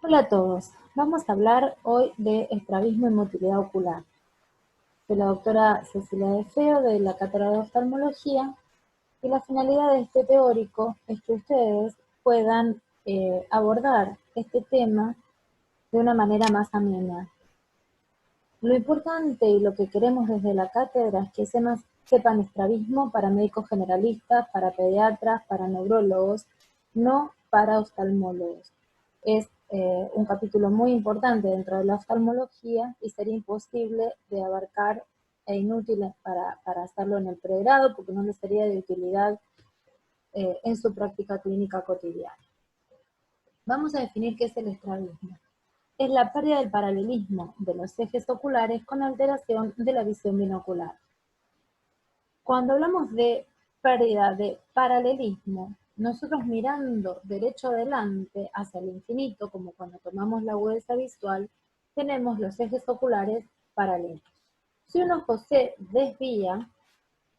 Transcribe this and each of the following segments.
Hola a todos, vamos a hablar hoy de estrabismo y motilidad ocular. Soy la doctora Cecilia De Feo de la Cátedra de Oftalmología y la finalidad de este teórico es que ustedes puedan abordar este tema de una manera más amena. Lo importante y lo que queremos desde la cátedra es que sepan estrabismo para médicos generalistas, para pediatras, para neurólogos, no para oftalmólogos. Es un capítulo muy importante dentro de la oftalmología y sería imposible de abarcar e inútil para hacerlo en el pregrado porque no les sería de utilidad en su práctica clínica cotidiana. Vamos a definir qué es el estrabismo. Es la pérdida del paralelismo de los ejes oculares con alteración de la visión binocular. Cuando hablamos de pérdida de paralelismo, nosotros mirando derecho adelante hacia el infinito, como cuando tomamos la agudeza visual, tenemos los ejes oculares paralelos. Si un ojo se desvía,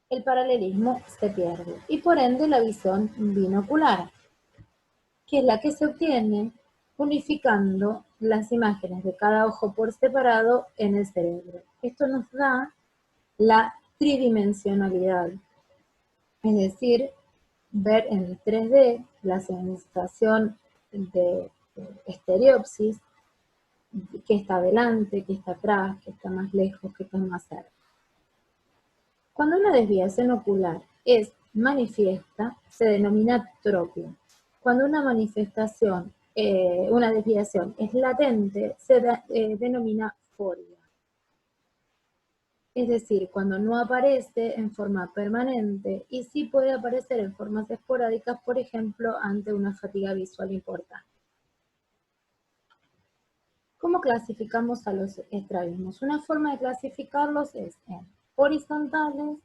el paralelismo se pierde y por ende la visión binocular, que es la que se obtiene unificando las imágenes de cada ojo por separado en el cerebro. Esto nos da la tridimensionalidad, es decir, ver en 3D la sensación de estereopsis, que está adelante, que está atrás, que está más lejos, que está más cerca. Cuando una desviación ocular es manifiesta, se denomina tropia. Cuando una desviación es latente, se denomina foria. Es decir, cuando no aparece en forma permanente y sí puede aparecer en formas esporádicas, por ejemplo, ante una fatiga visual importante. ¿Cómo clasificamos a los estrabismos? Una forma de clasificarlos es en horizontales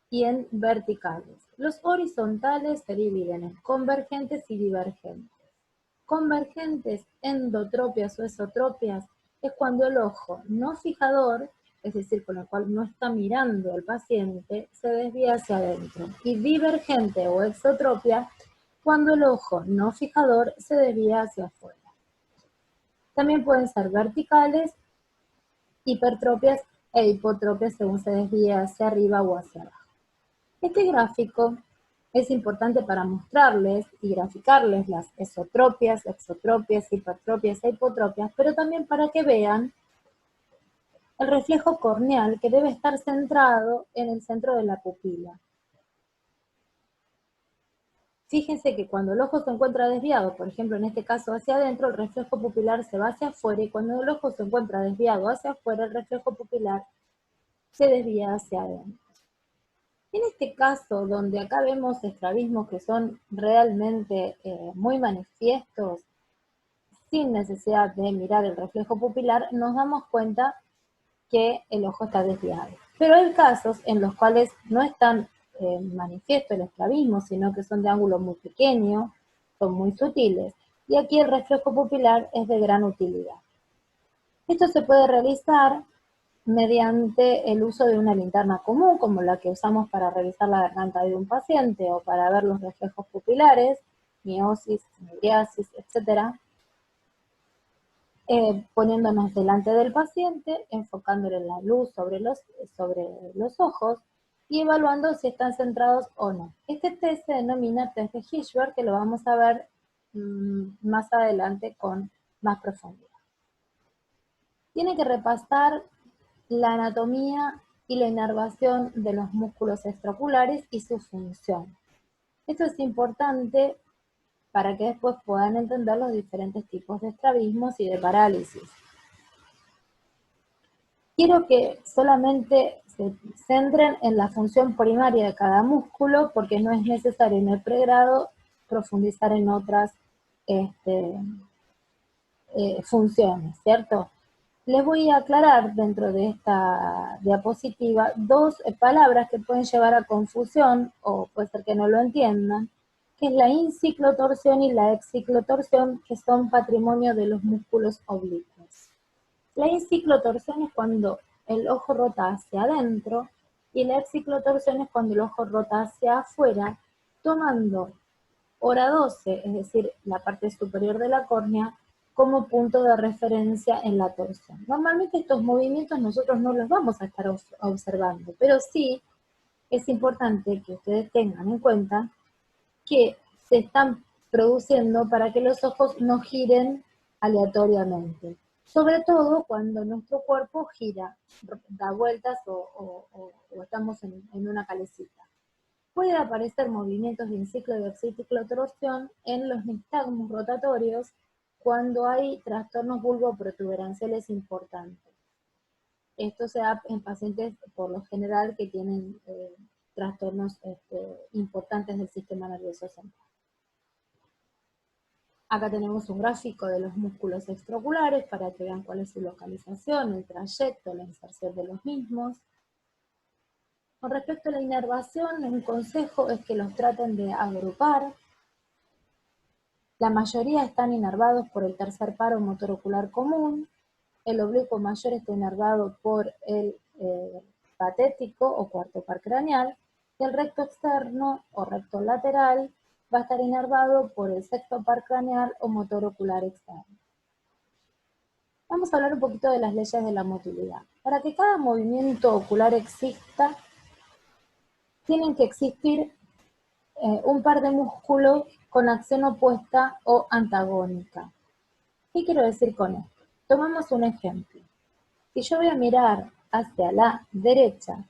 y en verticales. Los horizontales se dividen en convergentes y divergentes. Convergentes, endotropias o esotropias, es cuando el ojo no fijador, es decir, con el cual no está mirando al paciente, se desvía hacia adentro. Y divergente o exotropia, cuando el ojo no fijador se desvía hacia afuera. También pueden ser verticales, hipertropias e hipotropias según se desvía hacia arriba o hacia abajo. Este gráfico es importante para mostrarles y graficarles las esotropias, exotropias, hipertropias e hipotropias, pero también para que vean el reflejo corneal que debe estar centrado en el centro de la pupila. Fíjense que cuando el ojo se encuentra desviado, por ejemplo en este caso hacia adentro, el reflejo pupilar se va hacia afuera, y cuando el ojo se encuentra desviado hacia afuera, el reflejo pupilar se desvía hacia adentro. En este caso, donde acá vemos estrabismos que son realmente muy manifiestos, sin necesidad de mirar el reflejo pupilar, nos damos cuenta que el ojo está desviado. Pero hay casos en los cuales no es tan manifiesto el estrabismo, sino que son de ángulo muy pequeño, son muy sutiles, y aquí el reflejo pupilar es de gran utilidad. Esto se puede realizar mediante el uso de una linterna común, como la que usamos para revisar la garganta de un paciente o para ver los reflejos pupilares, miosis, miriasis, etc. Poniéndonos delante del paciente, enfocándole la luz sobre los ojos y evaluando si están centrados o no. Este test se denomina test de Hirschberg, que lo vamos a ver más adelante con más profundidad. Tiene que repasar la anatomía y la inervación de los músculos extraoculares y su función. Esto es importante para que después puedan entender los diferentes tipos de estrabismos y de parálisis. Quiero que solamente se centren en la función primaria de cada músculo, porque no es necesario en el pregrado profundizar en otras funciones, ¿cierto? Les voy a aclarar dentro de esta diapositiva dos palabras que pueden llevar a confusión, o puede ser que no lo entiendan, que es la inciclotorsión y la exciclotorsión, que son patrimonio de los músculos oblicuos. La inciclotorsión es cuando el ojo rota hacia adentro y la exciclotorsión es cuando el ojo rota hacia afuera, tomando hora 12, es decir, la parte superior de la córnea, como punto de referencia en la torsión. Normalmente estos movimientos nosotros no los vamos a estar observando, pero sí es importante que ustedes tengan en cuenta que se están produciendo para que los ojos no giren aleatoriamente. Sobre todo cuando nuestro cuerpo gira, da vueltas o estamos en una calecita. Puede aparecer movimientos de ciclo de oxiciclotorsión en los nistagmos rotatorios cuando hay trastornos bulboprotuberanciales importantes. Esto se da en pacientes por lo general que tienen trastornos importantes del sistema nervioso central. Acá tenemos un gráfico de los músculos extraoculares para que vean cuál es su localización, el trayecto, la inserción de los mismos. Con respecto a la inervación, un consejo es que los traten de agrupar. La mayoría están inervados por el tercer paro motor ocular común. El oblicuo mayor está inervado por el patético o cuarto par craneal. Y el recto externo o recto lateral va a estar inervado por el sexto par craneal o motor ocular externo. Vamos a hablar un poquito de las leyes de la motilidad. Para que cada movimiento ocular exista, tienen que existir un par de músculos con acción opuesta o antagónica. ¿Qué quiero decir con esto? Tomamos un ejemplo. Si yo voy a mirar hacia la derecha,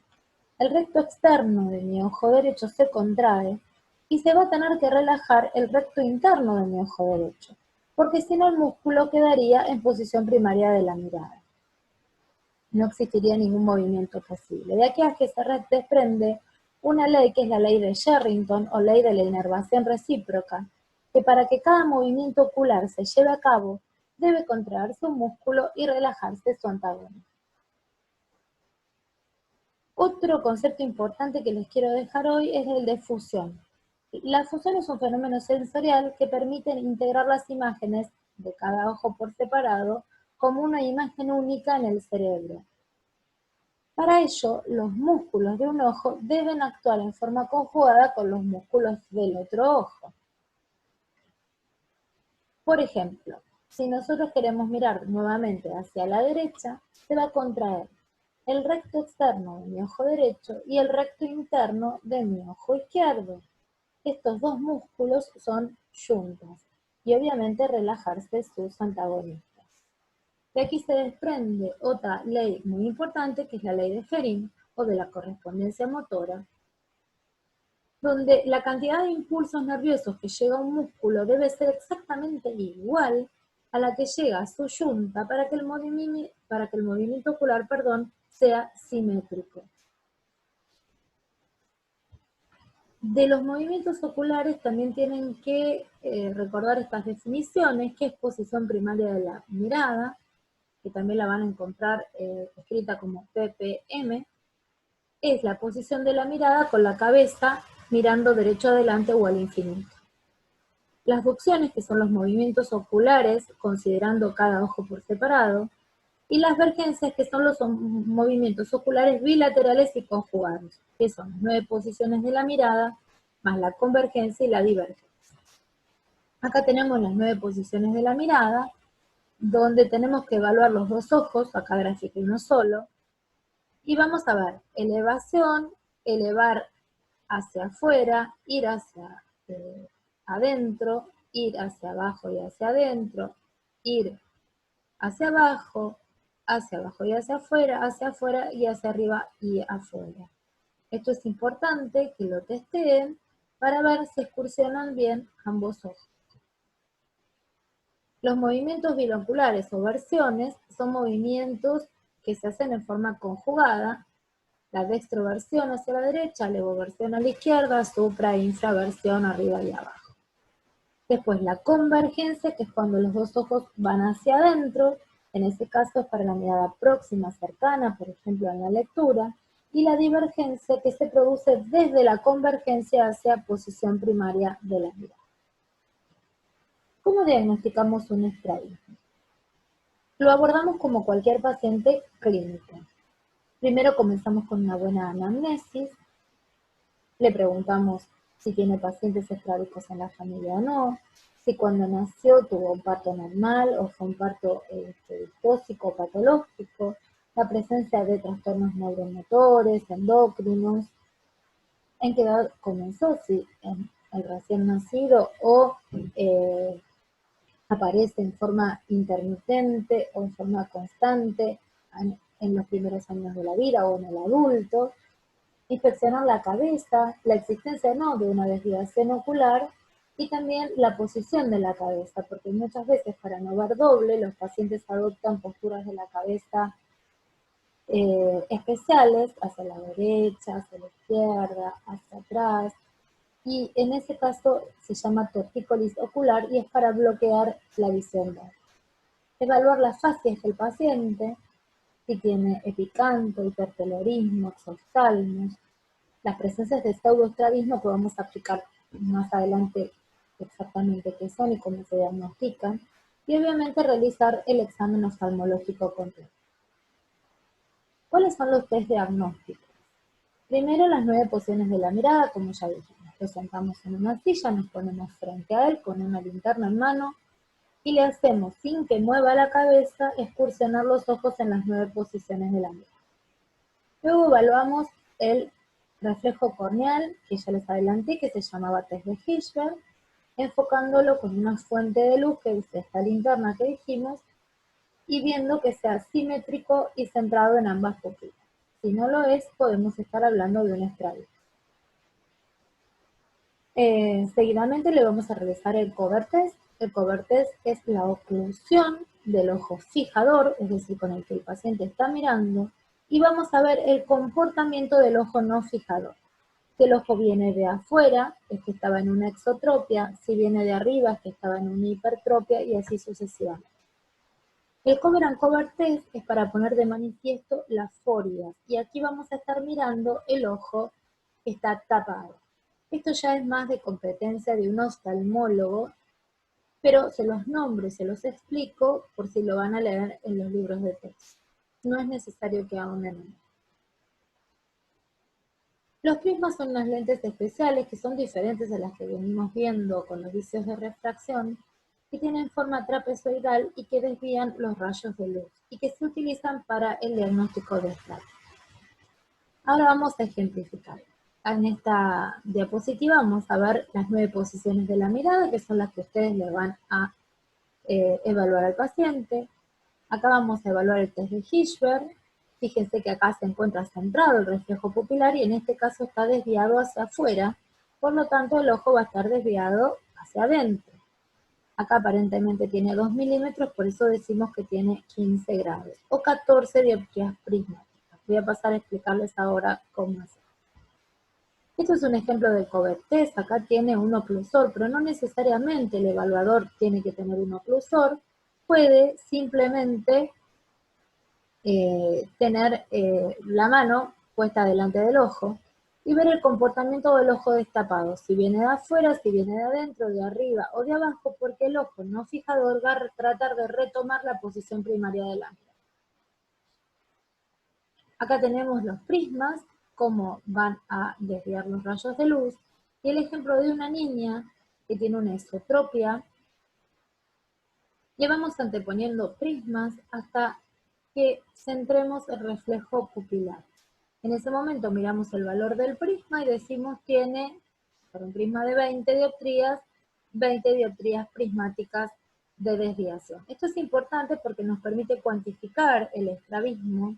el recto externo de mi ojo derecho se contrae y se va a tener que relajar el recto interno de mi ojo derecho, porque si no el músculo quedaría en posición primaria de la mirada. No existiría ningún movimiento posible. De aquí a que se desprende una ley que es la ley de Sherrington o ley de la inervación recíproca, que para que cada movimiento ocular se lleve a cabo, debe contraerse un músculo y relajarse su antagonista. Otro concepto importante que les quiero dejar hoy es el de fusión. La fusión es un fenómeno sensorial que permite integrar las imágenes de cada ojo por separado como una imagen única en el cerebro. Para ello, los músculos de un ojo deben actuar en forma conjugada con los músculos del otro ojo. Por ejemplo, si nosotros queremos mirar nuevamente hacia la derecha, se va a contraer el recto externo de mi ojo derecho y el recto interno de mi ojo izquierdo. Estos dos músculos son yuntas y obviamente relajarse sus antagonistas. De aquí se desprende otra ley muy importante que es la ley de Ferin o de la correspondencia motora, donde la cantidad de impulsos nerviosos que llega a un músculo debe ser exactamente igual a la que llega a su yunta para que el movimiento ocular, sea simétrico. De los movimientos oculares también tienen que recordar estas definiciones, que es posición primaria de la mirada, que también la van a encontrar escrita como PPM, es la posición de la mirada con la cabeza mirando derecho adelante o al infinito. Las ducciones, que son los movimientos oculares, considerando cada ojo por separado, y las vergencias, que son los movimientos oculares bilaterales y conjugados, que son las 9 posiciones de la mirada, más la convergencia y la divergencia. Acá tenemos las 9 posiciones de la mirada, donde tenemos que evaluar los dos ojos, acá grafiqué uno solo, y vamos a ver elevación, elevar hacia afuera, ir hacia adentro, ir hacia abajo y hacia adentro, ir hacia abajo y hacia afuera y hacia arriba y afuera. Esto es importante que lo testeen para ver si excursionan bien ambos ojos. Los movimientos binoculares o versiones son movimientos que se hacen en forma conjugada, la dextroversión hacia la derecha, levoversión a la izquierda, supra e infraversión arriba y abajo. Después la convergencia, que es cuando los dos ojos van hacia adentro, en ese caso es para la mirada próxima, cercana, por ejemplo en la lectura, y la divergencia, que se produce desde la convergencia hacia posición primaria de la mirada. ¿Cómo diagnosticamos un estrabismo? Lo abordamos como cualquier paciente clínico. Primero comenzamos con una buena anamnesis, le preguntamos si tiene pacientes estrábicos en la familia o no, si cuando nació tuvo un parto normal o fue un parto distóxico o patológico, la presencia de trastornos neuromotores, endocrinos, en qué edad comenzó, si en el recién nacido o aparece en forma intermitente o en forma constante en los primeros años de la vida o en el adulto. Inspeccionar la cabeza, la existencia no de una desviación ocular y también la posición de la cabeza, porque muchas veces para no ver doble los pacientes adoptan posturas de la cabeza especiales, hacia la derecha, hacia la izquierda, hacia atrás, y en ese caso se llama tortícolis ocular y es para bloquear la visión doble. Evaluar las facies del paciente, si tiene epicanto, hipertelorismo, exoftalmos, las presencias de pseudoestrabismo que vamos a aplicar más adelante exactamente qué son y cómo se diagnostican, y obviamente realizar el examen oftalmológico completo. ¿Cuáles son los test diagnósticos? Primero, las 9 posiciones de la mirada, como ya dijimos. Lo sentamos en una silla, nos ponemos frente a él con una linterna en mano y le hacemos, sin que mueva la cabeza, excursionar los ojos en las 9 posiciones de la mirada. Luego evaluamos el reflejo corneal, que ya les adelanté, que se llamaba test de Hirschberg, enfocándolo con una fuente de luz, que es esta linterna que dijimos, y viendo que sea simétrico y centrado en ambas pupilas. Si no lo es, podemos estar hablando de un estrabismo. Seguidamente le vamos a realizar el cover test. El cover test es la oclusión del ojo fijador, es decir, con el que el paciente está mirando, y vamos a ver el comportamiento del ojo no fijador. Si el ojo viene de afuera, es que estaba en una exotropia, si viene de arriba, es que estaba en una hipertropia, y así sucesivamente. El cover and cover test es para poner de manifiesto las forias, y aquí vamos a estar mirando el ojo que está tapado. Esto ya es más de competencia de un oftalmólogo, pero se los nombro y se los explico por si lo van a leer en los libros de texto. No es necesario que ahonden en él. Los prismas son unas lentes especiales que son diferentes a las que venimos viendo con los vicios de refracción, que tienen forma trapezoidal y que desvían los rayos de luz y que se utilizan para el diagnóstico de estrabismo. Ahora vamos a ejemplificar. En esta diapositiva vamos a ver las 9 posiciones de la mirada, que son las que ustedes le van a evaluar al paciente. Acá vamos a evaluar el test de Hirschberg. Fíjense que acá se encuentra centrado el reflejo pupilar y en este caso está desviado hacia afuera, por lo tanto el ojo va a estar desviado hacia adentro. Acá aparentemente tiene 2 milímetros, por eso decimos que tiene 15 grados, o 14 dioptrías prismáticas. Voy a pasar a explicarles ahora cómo hacer. Esto es un ejemplo del cover test. Acá tiene un oclusor, pero no necesariamente el evaluador tiene que tener un oclusor. Puede simplemente tener la mano puesta delante del ojo y ver el comportamiento del ojo destapado, si viene de afuera, si viene de adentro, de arriba o de abajo, porque el ojo no fijador va a tratar de retomar la posición primaria de la mirada. Acá tenemos los prismas, cómo van a desviar los rayos de luz, y el ejemplo de una niña que tiene una esotropia. Le vamos anteponiendo prismas hasta que centremos el reflejo pupilar. En ese momento miramos el valor del prisma y decimos tiene, para un prisma de 20 dioptrías prismáticas de desviación. Esto es importante porque nos permite cuantificar el estrabismo,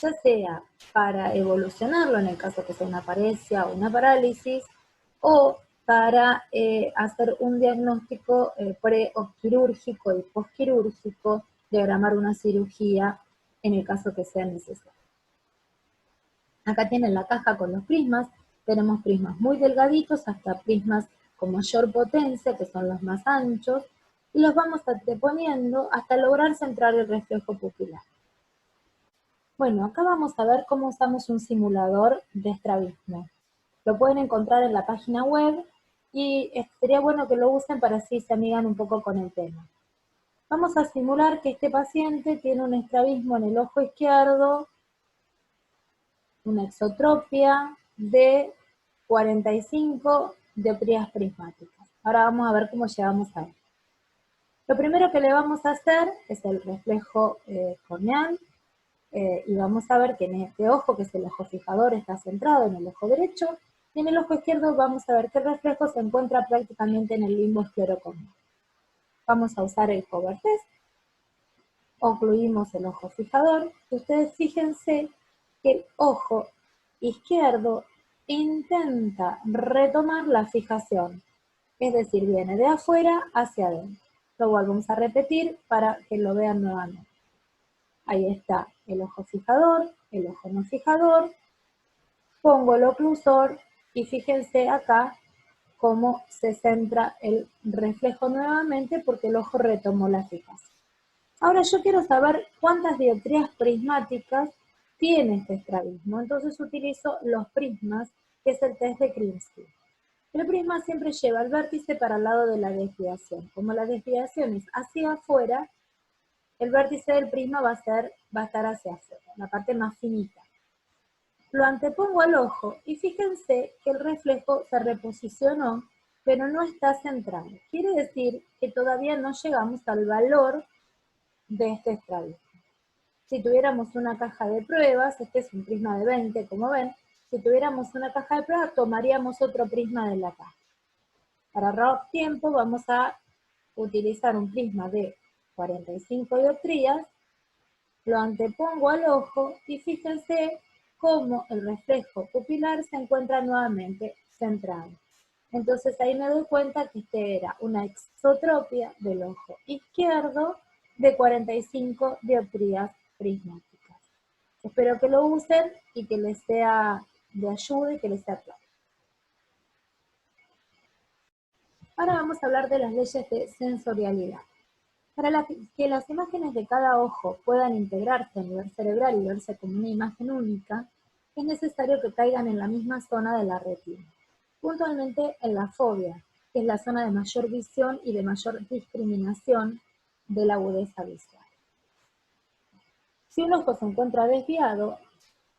ya sea para evolucionarlo en el caso que sea una paresia o una parálisis, o para hacer un diagnóstico pre-quirúrgico y postquirúrgico, diagramar una cirugía en el caso que sea necesario. Acá tienen la caja con los prismas, tenemos prismas muy delgaditos hasta prismas con mayor potencia, que son los más anchos, y los vamos anteponiendo hasta lograr centrar el reflejo pupilar. Bueno, acá vamos a ver cómo usamos un simulador de estrabismo. Lo pueden encontrar en la página web y sería bueno que lo usen para así se amigan un poco con el tema. Vamos a simular que este paciente tiene un estrabismo en el ojo izquierdo, una exotropia de 45 dioptrías prismáticas. Ahora vamos a ver cómo llegamos a él. Lo primero que le vamos a hacer es el reflejo corneal, y vamos a ver que en este ojo, que es el ojo fijador, está centrado en el ojo derecho, y en el ojo izquierdo vamos a ver que el reflejo se encuentra prácticamente en el limbo esclerocorneal. Vamos a usar el cover test, ocluimos el ojo fijador, y ustedes fíjense que el ojo izquierdo intenta retomar la fijación, es decir, viene de afuera hacia adentro. Lo volvemos a repetir para que lo vean nuevamente. Ahí está el ojo fijador, el ojo no fijador, pongo el oclusor y fíjense acá cómo se centra el reflejo nuevamente porque el ojo retomó la fijación. Ahora yo quiero saber cuántas dioptrías prismáticas tiene este estrabismo, entonces utilizo los prismas, que es el test de Krinsky. El prisma siempre lleva el vértice para el lado de la desviación. Como la desviación es hacia afuera, el vértice del prisma va a estar hacia afuera, la parte más finita. Lo antepongo al ojo y fíjense que el reflejo se reposicionó, pero no está centrado. Quiere decir que todavía no llegamos al valor de este estrabismo. Si tuviéramos una caja de pruebas, este es un prisma de 20, como ven, si tuviéramos una caja de pruebas, tomaríamos otro prisma de la caja. Para ahorrar tiempo vamos a utilizar un prisma de 45 dioptrías, lo antepongo al ojo y fíjense cómo el reflejo pupilar se encuentra nuevamente centrado. Entonces ahí me doy cuenta que este era una exotropia del ojo izquierdo de 45 dioptrías prismáticas. Espero que lo usen y que les sea de ayuda y que les sea claro. Ahora vamos a hablar de las leyes de sensorialidad. Para que las imágenes de cada ojo puedan integrarse a nivel cerebral y verse como una imagen única, es necesario que caigan en la misma zona de la retina, puntualmente en la fovea, que es la zona de mayor visión y de mayor discriminación de la agudeza visual. Si un ojo se encuentra desviado,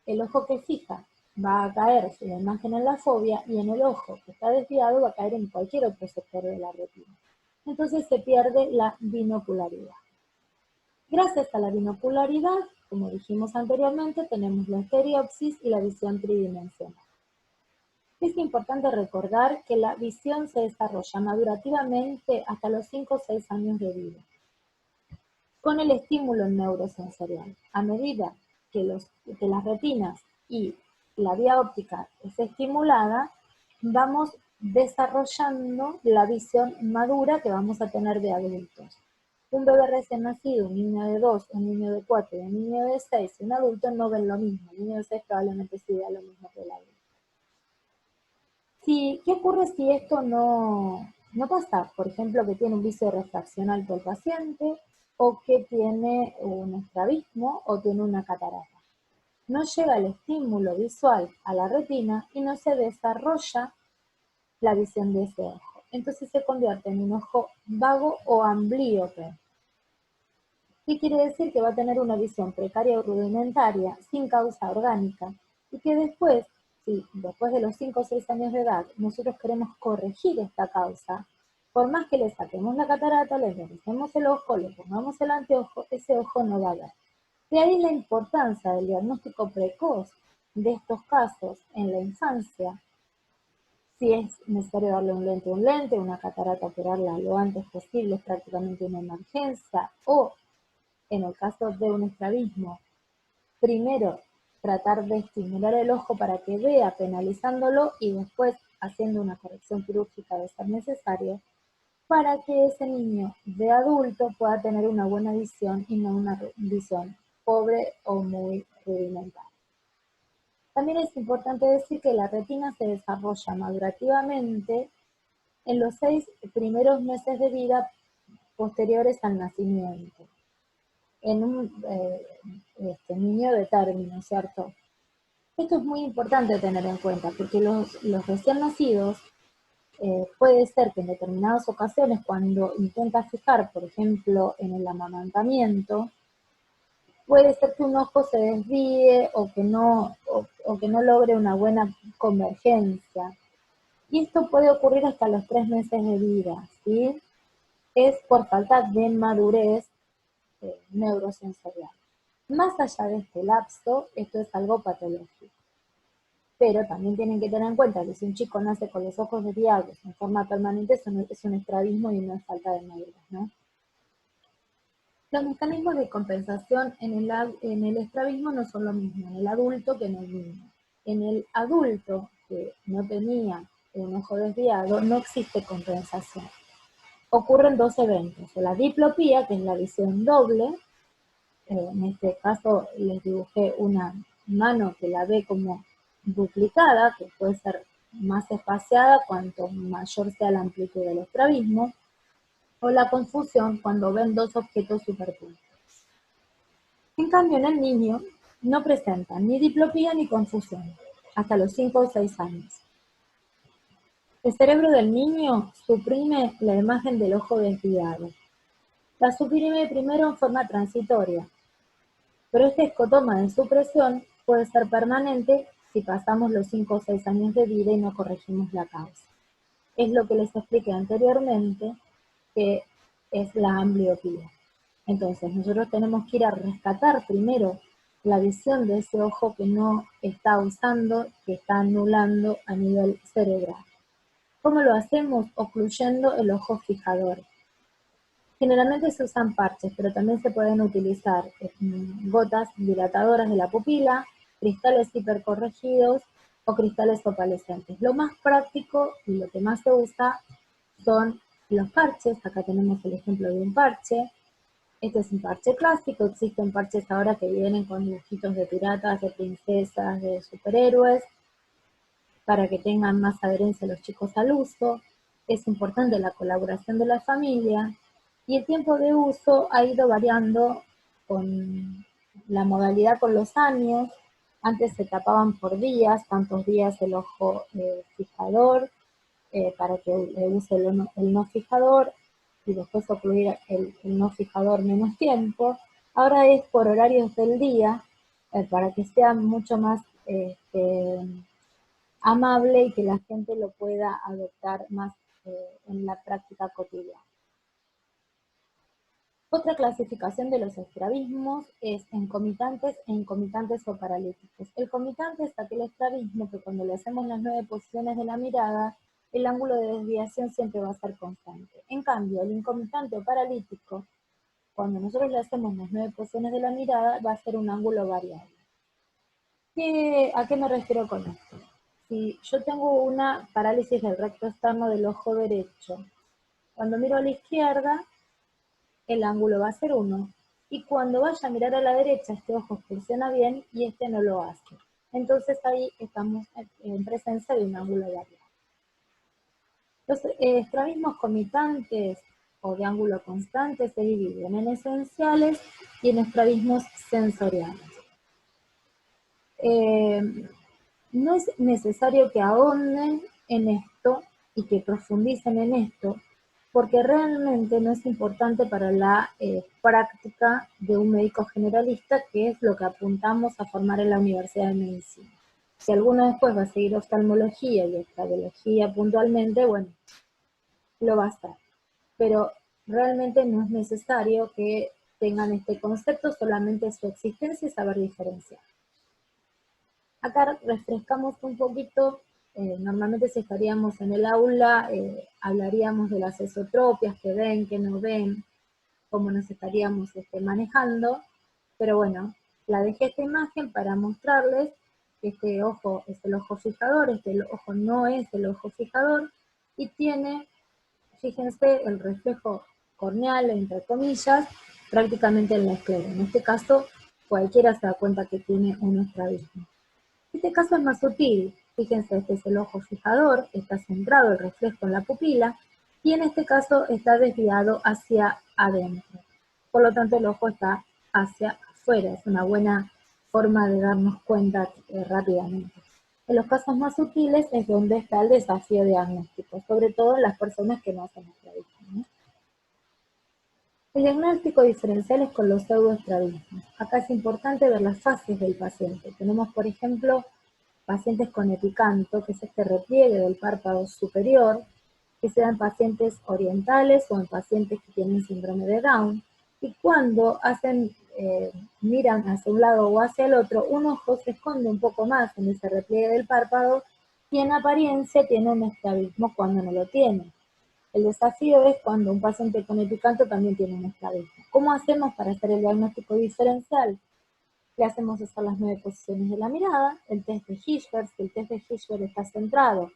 el ojo que fija va a caer la imagen en la fovea y en el ojo que está desviado va a caer en cualquier otro sector de la retina. Entonces se pierde la binocularidad. Gracias a la binocularidad, como dijimos anteriormente, tenemos la estereopsis y la visión tridimensional. Es importante recordar que la visión se desarrolla madurativamente hasta los 5 o 6 años de vida, con el estímulo neurosensorial. A medida que las retinas y la vía óptica es estimulada, vamos desarrollando la visión madura que vamos a tener de adultos. Un bebé recién nacido, un niño de 2, un niño de 4 y un niño de 6, y un adulto no ven lo mismo. El niño de 6 probablemente sí vea lo mismo que el adulto. ¿Qué ocurre si esto no pasa? Por ejemplo, que tiene un vicio de refracción alto el paciente, o que tiene un estrabismo, o tiene una catarata. No llega el estímulo visual a la retina y no se desarrolla la visión de ese ojo. Entonces se convierte en un ojo vago o amblíope. ¿Qué quiere decir? Que va a tener una visión precaria o rudimentaria, sin causa orgánica, y que después de los 5 o 6 años de edad, nosotros queremos corregir esta causa, por más que le saquemos la catarata, le revisemos el ojo, le pongamos el anteojo, ese ojo no va a ver. De ahí la importancia del diagnóstico precoz de estos casos en la infancia. Si es necesario darle un lente, una catarata, operarla lo antes posible, es prácticamente una emergencia, o en el caso de un estrabismo, primero tratar de estimular el ojo para que vea, penalizándolo, y después haciendo una corrección quirúrgica de ser necesario, para que ese niño de adulto pueda tener una buena visión y no una visión pobre o muy rudimentaria. También es importante decir que la retina se desarrolla madurativamente en los 6 primeros meses de vida posteriores al nacimiento, en un niño de término, ¿cierto? Esto es muy importante tener en cuenta, porque los recién nacidos, puede ser que en determinadas ocasiones, cuando intenta fijar, por ejemplo, en el amamantamiento, puede ser que un ojo se desvíe o que no logre una buena convergencia. Y esto puede ocurrir hasta los 3 meses de vida, ¿sí? Es por falta de madurez neurosensorial. Más allá de este lapso, esto es algo patológico. Pero también tienen que tener en cuenta que si un chico nace con los ojos desviados en forma permanente, eso no, es un estrabismo y no es falta de madurez, ¿no? Los mecanismos de compensación en el estrabismo no son lo mismo en el adulto que en el niño. En el adulto que no tenía un ojo desviado, no existe compensación. Ocurren dos eventos, la diplopía, que es la visión doble, en este caso les dibujé una mano que la ve como duplicada, que puede ser más espaciada cuanto mayor sea la amplitud del estrabismo, o la confusión cuando ven dos objetos superpuestos. En cambio, en el niño no presenta ni diplopía ni confusión, hasta los 5 o 6 años. El cerebro del niño suprime la imagen del ojo desviado. La suprime primero en forma transitoria, pero este escotoma de supresión puede ser permanente si pasamos los 5 o 6 años de vida y no corregimos la causa. Es lo que les expliqué anteriormente, que es la ambliopía. Entonces, nosotros tenemos que ir a rescatar primero la visión de ese ojo que no está usando, que está anulando a nivel cerebral. ¿Cómo lo hacemos? Ocluyendo el ojo fijador. Generalmente se usan parches, pero también se pueden utilizar gotas dilatadoras de la pupila, cristales hipercorregidos o cristales opalescentes. Lo más práctico y lo que más se usa son los parches. Acá tenemos el ejemplo de un parche. Este es un parche clásico, existen parches ahora que vienen con dibujitos de piratas, de princesas, de superhéroes, para que tengan más adherencia los chicos al uso. Es importante la colaboración de la familia y el tiempo de uso ha ido variando con la modalidad con los años. Antes se tapaban por días, tantos días el ojo fijador, para que use el no fijador y después ocluir el no fijador menos tiempo. Ahora es por horarios del día, para que sea mucho más amable y que la gente lo pueda adoptar más en la práctica cotidiana. Otra clasificación de los estrabismos es en comitantes e incomitantes o paralíticos. El comitante es aquel estrabismo que cuando le hacemos las 9 posiciones de la mirada, el ángulo de desviación siempre va a ser constante. En cambio, el incomitante o paralítico, cuando nosotros le hacemos las 9 posiciones de la mirada, va a ser un ángulo variable. ¿A qué me refiero con esto? Si yo tengo una parálisis del recto externo del ojo derecho, cuando miro a la izquierda, el ángulo va a ser 1. Y cuando vaya a mirar a la derecha, este ojo funciona bien y este no lo hace. Entonces ahí estamos en presencia de un ángulo variable. Los estrabismos comitantes o de ángulo constante se dividen en esenciales y en estrabismos sensoriales. No es necesario que ahonden en esto y que profundicen en esto, porque realmente no es importante para la práctica de un médico generalista, que es lo que apuntamos a formar en la Universidad de Medicina. Si alguno después va a seguir oftalmología y oftalmología puntualmente, bueno, lo va a hacer. Pero realmente no es necesario que tengan este concepto, solamente su existencia y saber diferenciar. Acá refrescamos un poquito, normalmente si estaríamos en el aula, hablaríamos de las esotropias, que ven, que no ven, cómo nos estaríamos manejando, pero bueno, la dejé esta imagen para mostrarles que este ojo es el ojo fijador, este ojo no es el ojo fijador, y tiene, fíjense, el reflejo corneal, entre comillas, prácticamente en la esclera. En este caso, cualquiera se da cuenta que tiene un estrabismo. Este caso es más sutil. Fíjense, este es el ojo fijador, está centrado el reflejo en la pupila, y en este caso está desviado hacia adentro. Por lo tanto, el ojo está hacia afuera. Es una buena forma de darnos cuenta rápidamente. En los casos más sutiles es donde está el desafío diagnóstico, sobre todo en las personas que no hacen estrabismo, ¿no? El diagnóstico diferencial es con los pseudoestrabismos. Acá es importante ver las fases del paciente. Tenemos, por ejemplo, pacientes con epicanto, que es este repliegue del párpado superior, que se da en pacientes orientales o en pacientes que tienen síndrome de Down, y cuando miran hacia un lado o hacia el otro, un ojo se esconde un poco más en ese repliegue del párpado y en apariencia tiene un estrabismo cuando no lo tiene. El desafío es cuando un paciente con epicanto también tiene un estrabismo. ¿Cómo hacemos para hacer el diagnóstico diferencial? Le hacemos hacer las 9 posiciones de la mirada, el test de Hirschberg, si el test de Hirschberg está centrado,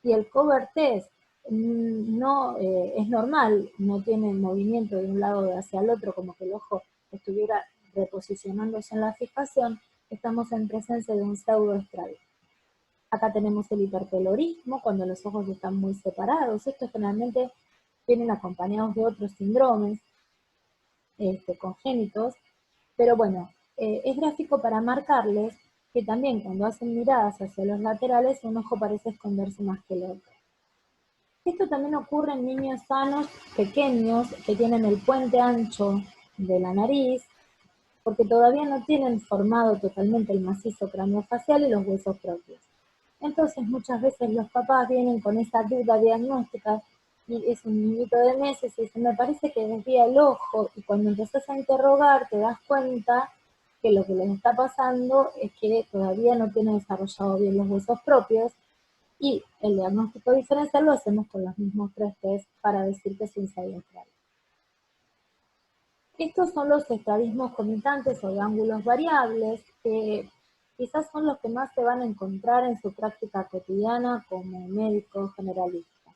y el cover test no es normal, no tiene movimiento de un lado hacia el otro, como que el ojo estuviera reposicionándose en la fijación, estamos en presencia de un pseudoestrabismo. Acá tenemos el hipertelorismo, cuando los ojos están muy separados. Estos generalmente vienen acompañados de otros síndromes congénitos, pero bueno, es gráfico para marcarles que también cuando hacen miradas hacia los laterales, un ojo parece esconderse más que el otro. Esto también ocurre en niños sanos, pequeños, que tienen el puente ancho de la nariz, porque todavía no tienen formado totalmente el macizo craneofacial y los huesos propios. Entonces muchas veces los papás vienen con esa duda diagnóstica y es un niñito de meses y dicen, me parece que desvía el ojo, y cuando empezás a interrogar te das cuenta que lo que les está pasando es que todavía no tienen desarrollado bien los huesos propios, y el diagnóstico diferencial lo hacemos con los mismos 3 test para decir que es un pseudoestrabismo. Estos son los estrabismos comitantes o de ángulos variables, que quizás son los que más se van a encontrar en su práctica cotidiana como médicos generalistas.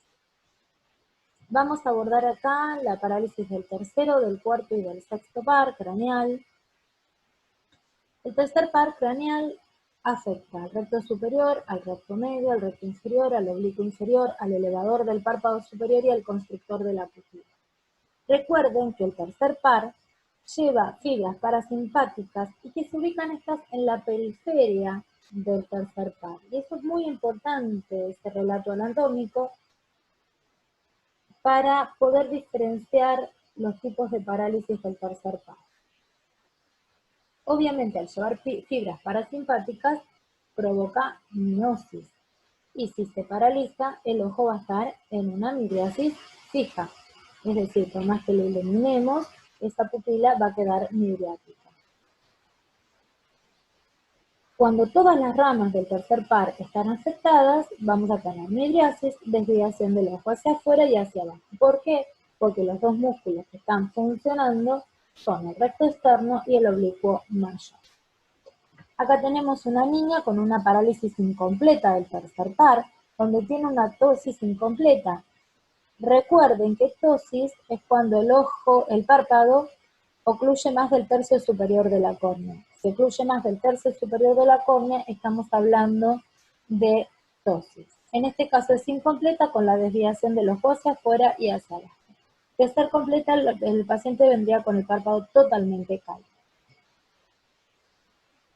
Vamos a abordar acá la parálisis del tercero, del cuarto y del sexto par craneal. El tercer par craneal afecta al recto superior, al recto medio, al recto inferior, al oblicuo inferior, al elevador del párpado superior y al constrictor de la pupila. Recuerden que el tercer par lleva fibras parasimpáticas y que se ubican estas en la periferia del tercer par. Y eso es muy importante, este relato anatómico, para poder diferenciar los tipos de parálisis del tercer par. Obviamente, al llevar fibras parasimpáticas, provoca miosis. Y si se paraliza, el ojo va a estar en una midriasis fija. Es decir, por más que lo iluminemos, esa pupila va a quedar midriática. Cuando todas las ramas del tercer par están afectadas, vamos a tener midriasis, desviación del ojo hacia afuera y hacia abajo. ¿Por qué? Porque los dos músculos que están funcionando son el recto externo y el oblicuo mayor. Acá tenemos una niña con una parálisis incompleta del tercer par, donde tiene una ptosis incompleta. Recuerden que ptosis es cuando el ojo, el párpado, ocluye más del tercio superior de la córnea. Si ocluye más del tercio superior de la córnea, estamos hablando de ptosis. En este caso es incompleta con la desviación del ojo hacia afuera y hacia abajo. De ser completa, el paciente vendría con el párpado totalmente caído.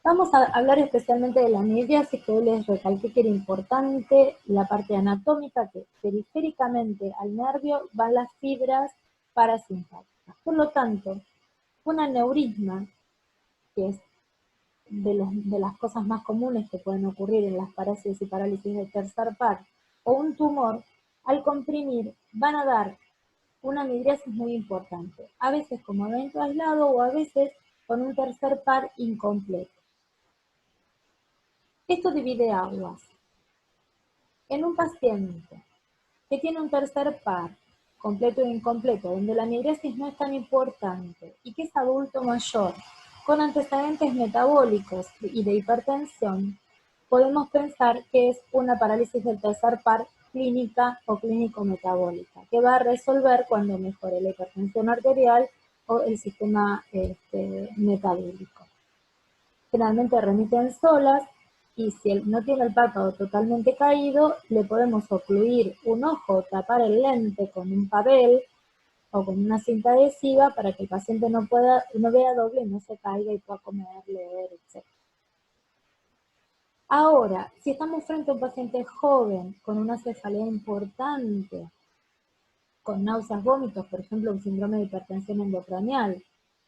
Vamos a hablar especialmente de la midriasis, que hoy les recalqué que era importante la parte anatómica, que periféricamente al nervio van las fibras parasimpáticas. Por lo tanto, un aneurisma, que es de las cosas más comunes que pueden ocurrir en las parálisis y parálisis del tercer par, o un tumor, al comprimir van a dar una midriasis muy importante, a veces como evento aislado o a veces con un tercer par incompleto. Esto divide aguas. En un paciente que tiene un tercer par, completo e incompleto, donde la midriasis no es tan importante y que es adulto mayor, con antecedentes metabólicos y de hipertensión, podemos pensar que es una parálisis del tercer par clínica o clínico-metabólica, que va a resolver cuando mejore la hipertensión arterial o el sistema metabólico. Generalmente remiten solas, y si no tiene el párpado totalmente caído, le podemos ocluir un ojo, tapar el lente con un papel o con una cinta adhesiva para que el paciente no vea doble y no se caiga y pueda comer, leer, etc. Ahora, si estamos frente a un paciente joven con una cefalea importante, con náuseas, vómitos, por ejemplo, un síndrome de hipertensión endocranial,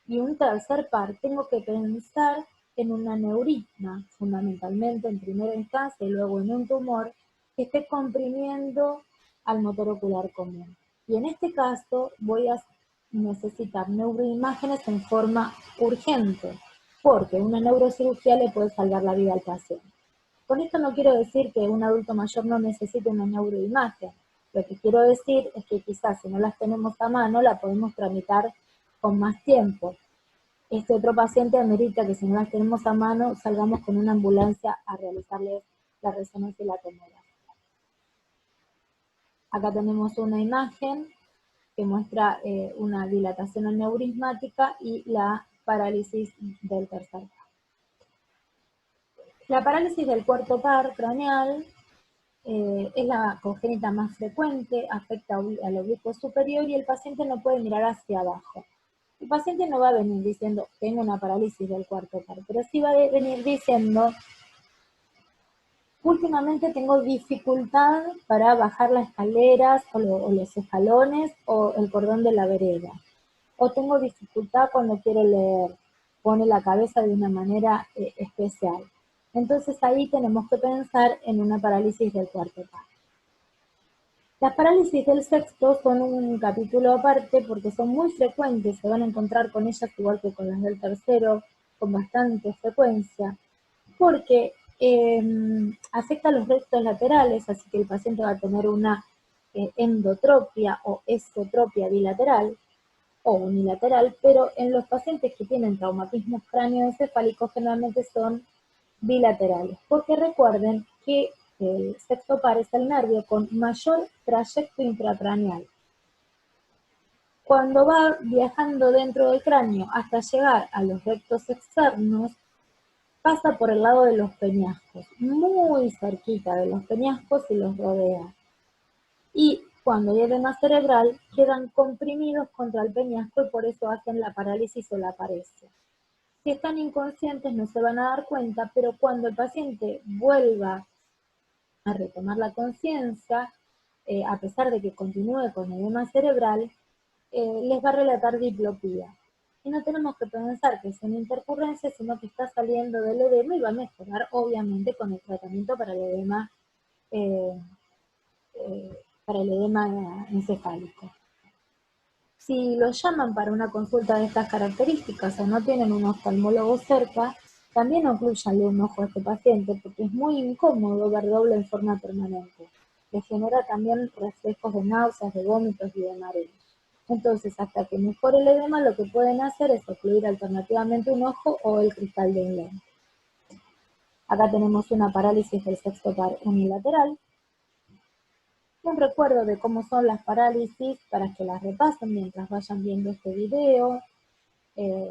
y un tercer par, tengo que pensar en un aneurisma, fundamentalmente en primera instancia y luego en un tumor, que esté comprimiendo al motor ocular común. Y en este caso voy a necesitar neuroimágenes en forma urgente, porque una neurocirugía le puede salvar la vida al paciente. Con esto no quiero decir que un adulto mayor no necesite una neuroimagen. Lo que quiero decir es que quizás si no las tenemos a mano, la podemos tramitar con más tiempo. Este otro paciente amerita que si no las tenemos a mano, salgamos con una ambulancia a realizarles la resonancia y la tomografía. Acá tenemos una imagen que muestra una dilatación aneurismática y la parálisis del tercer par. La parálisis del cuarto par craneal es la congénita más frecuente, afecta al oblicuo superior y el paciente no puede mirar hacia abajo. El paciente no va a venir diciendo, tengo una parálisis del cuarto par, pero sí va a venir diciendo, últimamente tengo dificultad para bajar las escaleras o los escalones o el cordón de la vereda. O tengo dificultad cuando quiero leer, pone la cabeza de una manera especial. Entonces ahí tenemos que pensar en una parálisis del cuarto par. Las parálisis del sexto son un capítulo aparte porque son muy frecuentes, se van a encontrar con ellas igual que con las del tercero, con bastante frecuencia, porque afecta a los rectos laterales, así que el paciente va a tener una endotropia o esotropia bilateral o unilateral, pero en los pacientes que tienen traumatismos cráneoencefálicos generalmente son bilaterales, porque recuerden que el sexto par es el nervio con mayor trayecto intracraneal. Cuando va viajando dentro del cráneo hasta llegar a los rectos externos, pasa por el lado de los peñascos, muy cerquita de los peñascos y los rodea. Y cuando hay edema cerebral, quedan comprimidos contra el peñasco y por eso hacen la parálisis o la paresia. Si están inconscientes no se van a dar cuenta, pero cuando el paciente vuelva a retomar la conciencia, a pesar de que continúe con edema cerebral, les va a relatar diplopía. Y no tenemos que pensar que es una intercurrencia, sino que está saliendo del edema y va a mejorar, obviamente, con el tratamiento para el edema encefálico. Si lo llaman para una consulta de estas características o no tienen un oftalmólogo cerca, también oclúyanle un ojo a este paciente porque es muy incómodo ver doble en forma permanente. Le genera también reflejos de náuseas, de vómitos y de mareos. Entonces, hasta que mejore el edema, lo que pueden hacer es ocluir alternativamente un ojo o el cristal de un lente. Acá tenemos una parálisis del sexto par unilateral. Un recuerdo de cómo son las parálisis para que las repasen mientras vayan viendo este video,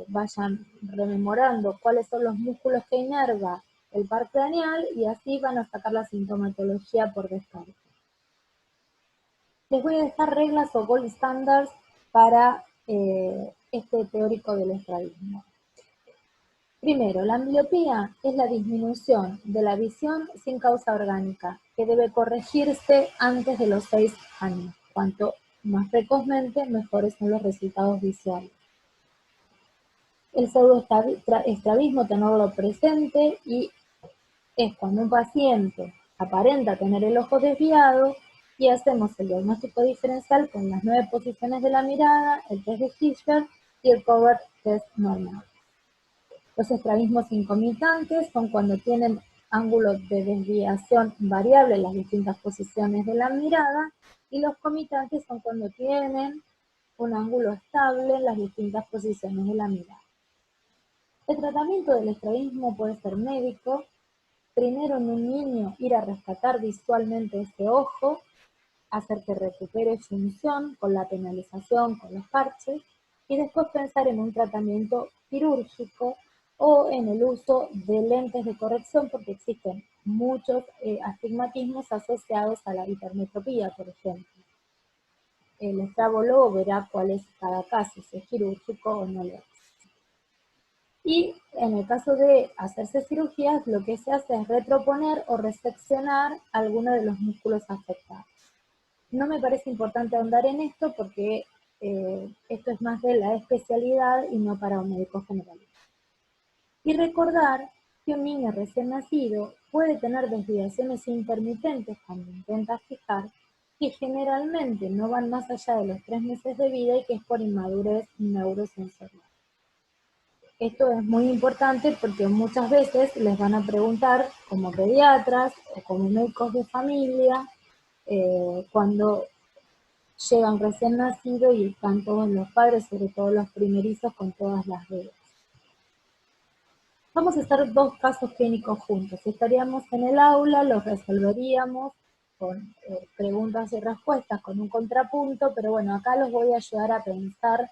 vayan rememorando cuáles son los músculos que inerva el par craneal y así van a sacar la sintomatología por descarte. Les voy a dejar reglas o gold standards para este teórico del estrabismo. Primero, la ambliopía es la disminución de la visión sin causa orgánica, que debe corregirse antes de los 6 años. Cuanto más precozmente, mejores son los resultados visuales. El pseudoestrabismo, tenerlo presente, y es cuando un paciente aparenta tener el ojo desviado y hacemos el diagnóstico diferencial con las 9 posiciones de la mirada, el test de Hirschberg y el cover test normal. Los estrabismos incomitantes son cuando tienen ángulos de desviación variable en las distintas posiciones de la mirada, y los comitantes son cuando tienen un ángulo estable en las distintas posiciones de la mirada. El tratamiento del estrabismo puede ser médico. Primero, en un niño, ir a rescatar visualmente ese ojo, hacer que recupere función con la penalización, con los parches, y después pensar en un tratamiento quirúrgico o en el uso de lentes de corrección, porque existen muchos astigmatismos asociados a la hipermetropía, por ejemplo. El estrabólogo verá cuál es cada caso, si es quirúrgico o no lo es. Y en el caso de hacerse cirugías, lo que se hace es retroponer o reseccionar alguno de los músculos afectados. No me parece importante ahondar en esto porque esto es más de la especialidad y no para un médico generalista. Y recordar que un niño recién nacido puede tener desviaciones intermitentes cuando intenta fijar, que generalmente no van más allá de los 3 meses de vida y que es por inmadurez neurosensorial. Esto es muy importante porque muchas veces les van a preguntar como pediatras o como médicos de familia cuando llegan recién nacidos y están todos los padres, sobre todo los primerizos, con todas las dudas. Vamos a hacer 2 casos clínicos juntos. Si estaríamos en el aula, los resolveríamos con preguntas y respuestas, con un contrapunto, pero bueno, acá los voy a ayudar a pensar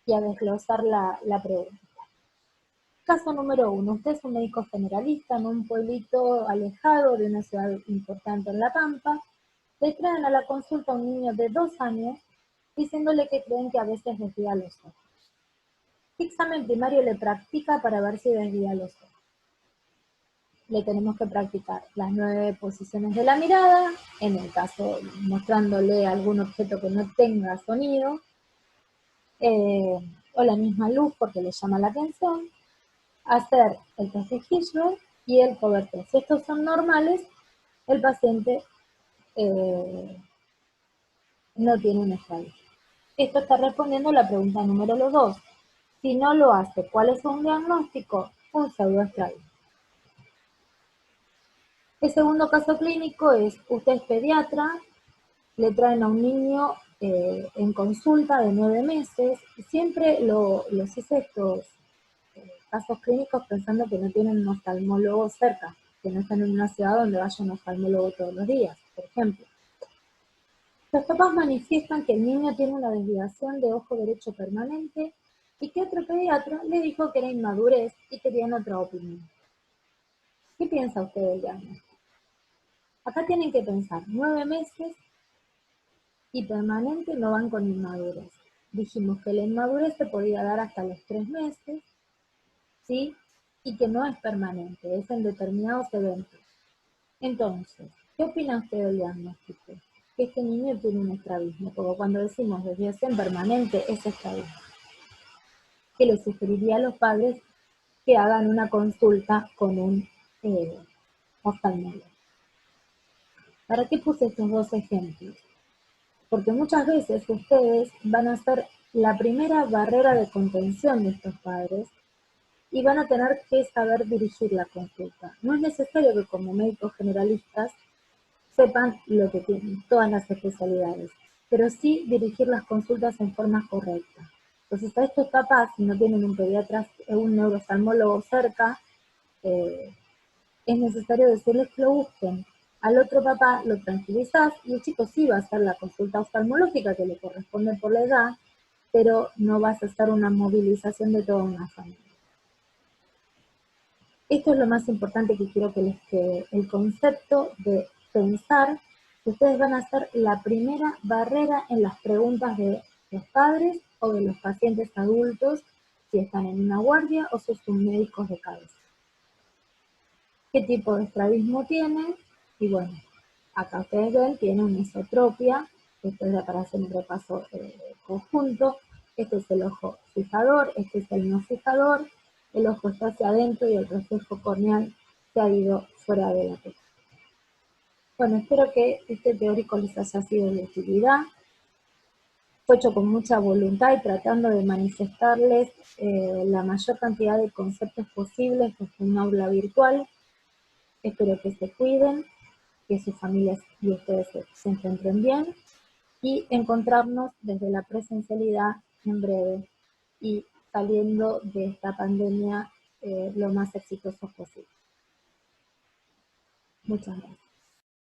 y a desglosar la pregunta. Caso número 1. Usted es un médico generalista en un pueblito alejado de una ciudad importante en La Pampa. Le traen a la consulta a un niño de 2 años diciéndole que creen que a veces desvía los ojos. ¿Qué examen primario le practica para ver si desvía los ojos? Le tenemos que practicar las 9 posiciones de la mirada, en el caso mostrándole algún objeto que no tenga sonido, o la misma luz porque le llama la atención, hacer el test de Hirschberg y el cover test. Si estos son normales, el paciente no tiene un estrabismo. Esto está respondiendo a la pregunta número 2. Si no lo hace, ¿cuál es un diagnóstico? Un pseudoestrabismo. El segundo caso clínico es, usted es pediatra, le traen a un niño en consulta de 9 meses, y siempre los hice estos casos clínicos pensando que no tienen un oftalmólogo cerca, que no están en una ciudad donde vaya un oftalmólogo todos los días, por ejemplo. Los papás manifiestan que el niño tiene una desviación de ojo derecho permanente y que otro pediatra le dijo que era inmadurez y querían otra opinión. ¿Qué piensa usted del diagnóstico? Acá tienen que pensar, 9 meses y permanente no van con inmadurez. Dijimos que la inmadurez se podía dar hasta los 3 meses, ¿sí? Y que no es permanente, es en determinados eventos. Entonces, ¿qué opina usted del diagnóstico? Que este niño tiene un estrabismo, porque cuando decimos desviación permanente es estrabismo. ¿Qué le sugeriría a los padres? Que hagan una consulta con un oftalmólogo. ¿Para qué puse estos 2 ejemplos? Porque muchas veces ustedes van a ser la primera barrera de contención de estos padres y van a tener que saber dirigir la consulta. No es necesario que como médicos generalistas sepan lo que tienen, todas las especialidades, pero sí dirigir las consultas en forma correcta. Entonces a estos papás, si no tienen un pediatra, un neurooftalmólogo cerca, es necesario decirles que lo busquen. Al otro papá lo tranquilizás y el chico sí va a hacer la consulta oftalmológica que le corresponde por la edad, pero no vas a hacer una movilización de toda una familia. Esto es lo más importante que quiero que les quede, el concepto de pensar que ustedes van a ser la primera barrera en las preguntas de los padres o de los pacientes adultos, si están en una guardia o si son médicos de cabeza. ¿Qué tipo de estrabismo tiene? Y bueno, acá ustedes ven, tiene una isotropia, esto es para hacer un repaso conjunto, este es el ojo fijador, este es el no fijador, el ojo está hacia adentro y el reflejo corneal se ha ido fuera de la tela. Bueno, espero que este teórico les haya sido de utilidad. Fue hecho con mucha voluntad y tratando de manifestarles la mayor cantidad de conceptos posibles desde un aula virtual. Espero que se cuiden, que sus familias y ustedes se encuentren bien y encontrarnos desde la presencialidad en breve y saliendo de esta pandemia lo más exitosos posible. Muchas gracias.